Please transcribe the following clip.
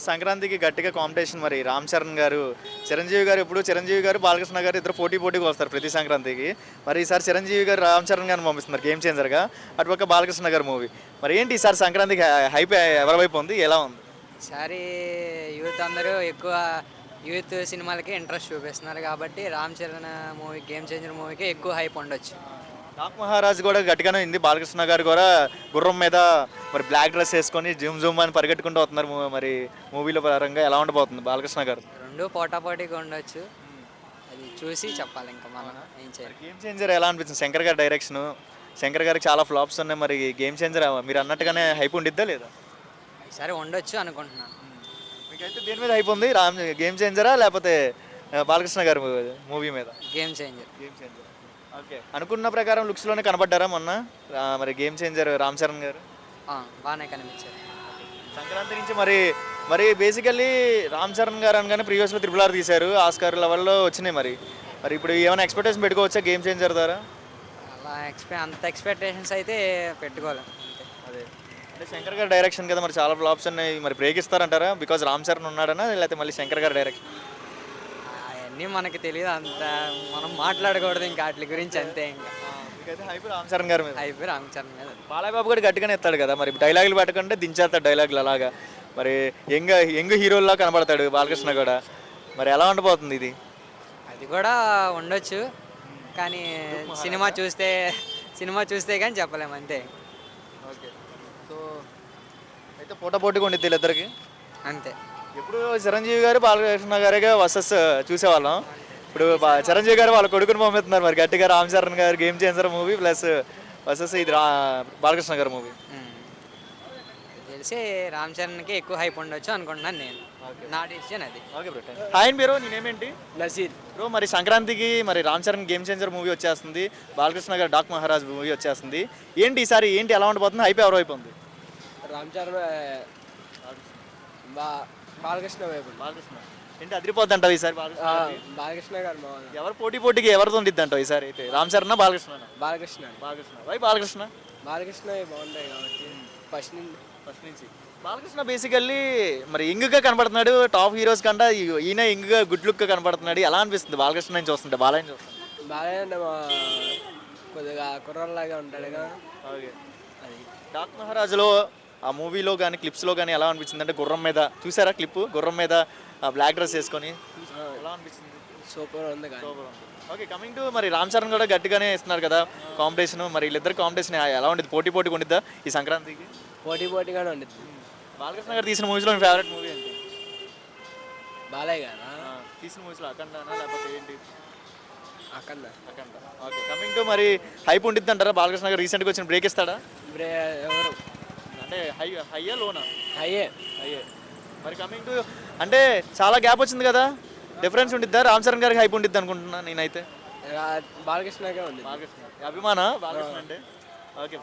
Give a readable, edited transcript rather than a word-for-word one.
సంక్రాంతికి గట్టిగా కాంపిటీషన్ మరి రామ్ చరణ్ గారు, చిరంజీవి గారు ఎప్పుడు చిరంజీవి గారు, బాలకృష్ణ గారు ఇద్దరు పోటీగా వస్తారు ప్రతి సంక్రాంతికి. మరి ఈసారి చిరంజీవి గారు రామ్ చరణ్ గారిని పంపిస్తున్నారు గేమ్ చేంజర్గా. అటుపక్క బాలకృష్ణ గారు మూవీ. మరి ఏంటి ఈసారి సంక్రాంతికి హైప్ ఎవరి వైపు ఉంది? ఎలా ఉంది? ఈసారి యూత్ అందరూ ఎక్కువ యూత్ సినిమాలకి ఇంట్రెస్ట్ చూపిస్తున్నారు కాబట్టి Ram Charan movie game changer మూవీకి ఎక్కువ హైప్ ఉండొచ్చు. డాక్ మహారాజ్ కూడా గట్టిగానే ఉంది. బాలకృష్ణ గారు కూడా గుర్రం మీద మరి బ్లాక్ డ్రెస్ వేసుకొని జూమ్ అని పరిగెట్టుకుంటూ వస్తున్నారు. మరి మూవీలో పరంగా ఎలా ఉండబోతుంది బాలకృష్ణ గారు? రెండు పోటాపోటీగా ఉండొచ్చు. అది చూసి చెప్పాలి ఇంకా మనం ఏం చేయాలి. గేమ్ చేంజర్ ఎలా అనిపించింది? శంకర్ గారి డైరెక్షన్, శంకర్ గారికి చాలా ఫ్లాప్స్ ఉన్నాయి. మరి గేమ్ చేంజర్ మీరు అన్నట్టుగానే హైప్ ఉండిద్దా లేదా? ఈసారి ఉండొచ్చు అనుకుంటున్నాను. మీకైతే దేని మీద హైప్ ఉంది? గేమ్ చేంజరా లేకపోతే బాలకృష్ణ గారి మూవీ మీద? Game changer. Game changer. Okay, అనుకున్న ప్రకారం లుక్స్లోనే కనబడ్డారా మొన్న మరి గేమ్ చేంజర్ రామ్ చరణ్ గారు? బాగానే కనిపించారు. సంక్రాంతి నుంచి మరి మరి బేసికల్లీ రామ్ చరణ్ గారు అనగానే ప్రీవియస్లో RRR తీశారు, ఆస్కార్ లెవెల్లో వచ్చినాయి. మరి మరి ఇప్పుడు ఏమైనా ఎక్స్పెక్టేషన్ పెట్టుకోవచ్చా గేమ్ చేంజర్ ద్వారా? అలా అంత ఎక్స్పెక్టేషన్స్ అయితే పెట్టుకోవాలి. అదే అంటే శంకర్ గారి డైరెక్షన్ కదా, మరి చాలా ఫ్లాప్స్ ఉన్నాయి. మరి బ్రేక్ ఇస్తారంటారా బికాజ్ రామ్ చరణ్ ఉన్నాడనా, లేకపోతే మళ్ళీ శంకర్ గారి డైరెక్షన్? అవన్నీ మనకి తెలియదు, అంత మనం మాట్లాడకూడదు ఇంకా వాటి గురించి. అంతే ఇంకా మీకైతే హైప్ రామ్ చరణ్ గారి మీద? హైప్ రామ్ చరణ్ మీద. బాలయ్య బాబు కూడా గట్టిగానే ఎత్తాడు కదా, మరి డైలాగులు పెట్టకుండా దించేస్తాడు డైలాగులు అలాగా. మరి యంగ్ హీరోలా కనబడతాడు బాలకృష్ణ కూడా. మరి ఎలా ఉండబోతుంది ఇది? అది కూడా ఉండొచ్చు, కానీ సినిమా చూస్తే కానీ చెప్పలేము అంతే. ఓకే, సో అయితే పోటాపోటీగా ఉండిద్ది వీళ్ళిద్దరికి అంతే. ఎప్పుడు చిరంజీవి గారు బాలకృష్ణ గారిగా వర్సెస్ చూసేవాళ్ళం. ఇప్పుడు చిరంజీవి గారు వాళ్ళ కొడుకుని పంపిస్తున్నారు మరి గట్టిగా. రామ్ చరణ్ గారు game changer movie plus versus ఇది బాలకృష్ణ గారి మూవీ. తెలిసి రామ్ చరణ్కి ఎక్కువ హైప్ ఉండొచ్చు అనుకుంటున్నాను నేను. నా డిసిజన్ అది. Okay bro. హాయ్ బ్రో, నేనేమేంటి నజీర్ బ్రో. మరి సంక్రాంతికి మరి Ram Charan game changer movie వచ్చేస్తుంది, బాలకృష్ణ గారు డాక్ మహారాజ్ మూవీ వచ్చేస్తుంది. ఏంటి ఈసారి ఏంటి ఎలా ఉండబోతుంది? హైప్ ఎవరి వైపు ఉంది? రామ్ చరణ్ బాలకృష్ణ వైపు. బాలకృష్ణ ఏంటి అదిరిపోద్ది అంటావు ఈసారి? బాలకృష్ణ గారు ఎవరు పోటీకి ఎవరితో ఉండిద్ది అంటావు ఈసారి? అయితే రామ్ చరణ్ బాలకృష్ణ? బాలకృష్ణ వై బాలకృష్ణ? బాలకృష్ణ బాగుంటాయి కాబట్టి ఫస్ట్ నుంచి బాలకృష్ణ బేసికల్లీ మరి యంగ్గా కనపడుతున్నాడు. టాప్ హీరోస్ కంటే ఈయన యంగ్గా గుడ్ లుక్గా కనపడుతున్నాడు. ఎలా అనిపిస్తుంది బాలకృష్ణ నుంచి చూస్తుంటే? బాలయ్య చూస్తుంటే బాలయ్య కొద్దిగా కుర్రలాగా ఉంటాడు. ఓకే, అది డాక్ మహారాజ్లో ఆ మూవీలో కానీ క్లిప్స్లో కానీ ఎలా అనిపించింది? అంటే గుర్రం మీద చూసారా క్లిప్? గుర్రం మీద బ్లాక్ డ్రెస్ వేసుకొని ఎలా అనిపించింది? సూపర్ ఉంది. ఓకే, కమింగ్ టు మరి రామ్ చరణ్ కూడా గట్టిగానే ఇస్తున్నారు కదా కాంపిటీషన్. మరి వీళ్ళిద్దరు కాంపిటీషన్ ఎలా ఉండేది? పోటీగా ఉండిద్దా ఈ సంక్రాంతికి? పోటీగానే ఉండేది. బాలకృష్ణ గారు తీసిన మూవీస్లో మీ ఫేవరెట్ మూవీ ఏంటి? బాలయ్య గారు తీసిన మూవీస్లో అఖండానా లేకపోతే ఏంటి? అఖండ. ఓకే, కమింగ్ టు మరి హైప్ ఉండిద్ది అంటారా? బాలకృష్ణ గారు రీసెంట్గా వచ్చిన బ్రేక్ ఇస్తాడా? ఎవరు అంటే హైయా లోనా? హైయే. మరి కమింగ్ టు అంటే చాలా గ్యాప్ వచ్చింది కదా, డిఫరెన్స్ ఉండిద్దా? రామ్ చరణ్ గారికి హైప్ ఉండిద్ది అనుకుంటున్నా నేనైతే. బాలకృష్ణగా ఉంది. బాలకృష్ణ అభిమాన బాలకృష్ణ అంటే. ఓకే.